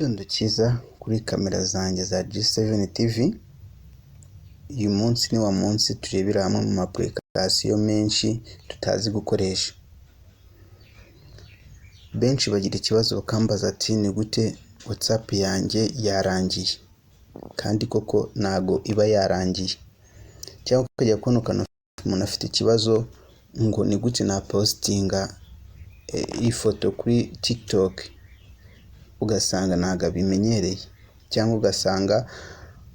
Igitondo cyiza kuri kamera zanjye za G7 TV. Uyu munsi ni wa munsi turebera hamwe mu application menshi tutazi gukoresha. Benshi bagira ikibazo bakambaza ati ni gute WhatsApp yanjye yarangiye, kandi koko ntago iba yarangiye. Cyangwa ukajya kubona umuntu afite ikibazo ngo ni gute na postinga ifoto kuri TikTok, ugasanga ntago abimenyereye, cyangwa ugasanga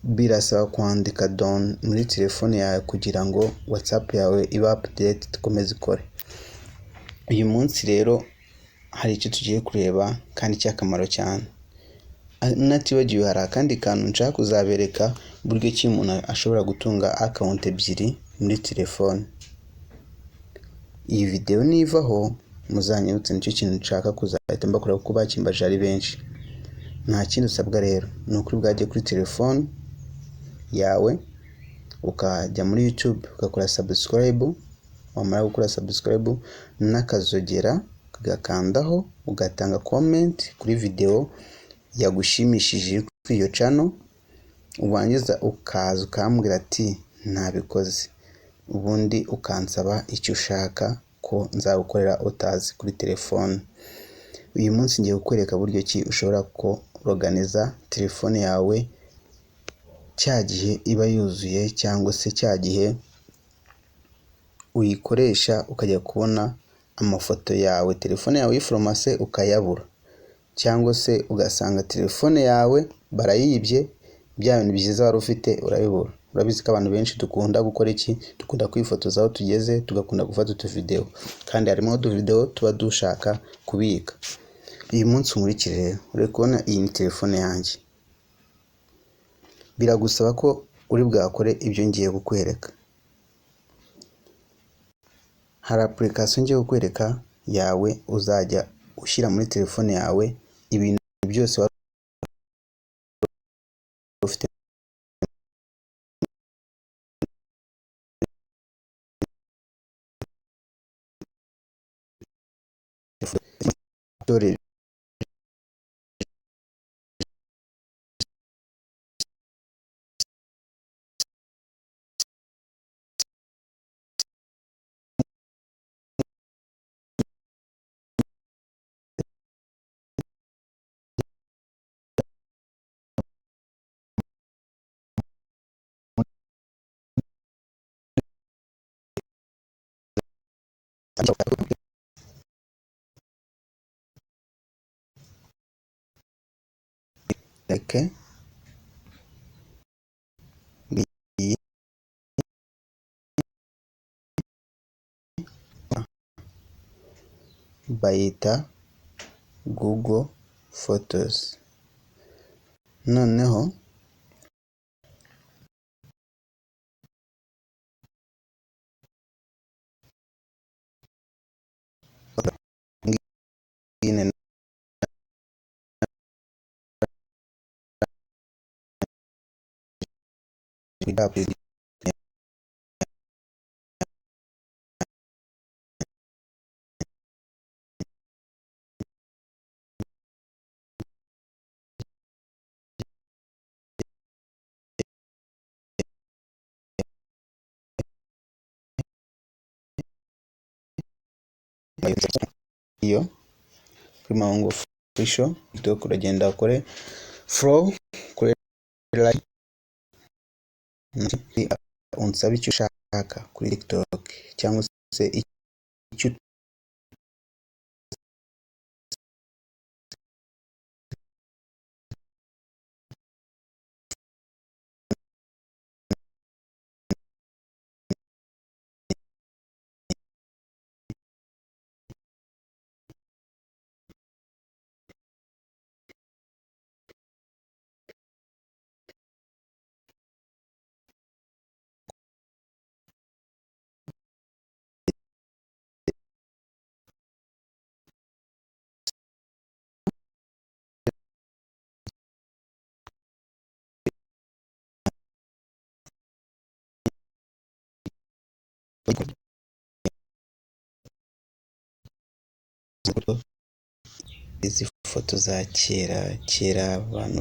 birasaba kwandika down muri telefone yawe kugira ngo WhatsApp yawe iba update ikomeze ikore. Uyu munsi rero hari icyo tugiye kureba kandi cy'akamaro cyane. Natibagiwe hari akandi kantu nshaka kuzabereka buryo ki umuntu ashobora gutunga account ebyiri muri telefone. Iyi video nivaho muzanyibutse nicyo kintu nshaka kuzahita mbakora kuko bakimbaje ari benshi. Nta kindi usabwa rero, ni ukuri bwajye kuri telefone yawe ukajya muri YouTube ugakora subscribe, wamara gukora subscribe n'akazogera ugakandaho, ugatanga comment kuri video yagushimishije kuri iyo channel, ubangiza ukaza ukambwira ati ntabikoze, ubundi ukansaba icyo ushaka ko nzagukorera utazi kuri telefone. Uyu munsi ngiye kukwereka buryo ki ushobora ko organiza telefone yawe cya gihe iba yuzuye, cyangwa se cya gihe uyikoresha ukajya kubona amafoto yawe telefone yawe yiforomase ukayabura, cyangwa se ugasanga telefone yawe barayibye, bya bintu byiza wari ufite urabibura. Urabizi ko abantu benshi dukunda gukora iki, dukunda kwifotoza aho tugeze, tugakunda gufata utuvideo, kandi harimo utuvideo tuba dushaka kubika. Uyu munsi umurikire rero, uri kubona iyi ni telefone yanjye. Biragusaba ko uri bwakore ibyo ngiye kukwereka. Hari application ngiye kukwereka yawe uzajya ushyira muri telefone yawe ibintu byose wari ufite dore like bayita Google Photos. Noneho iyo kuri Mango Official TikTok uragenda ukore follow kuri like, unsabe icyo ushaka kuri TikTok, cyangwa se icyo izi ifoto za kera, kera abantu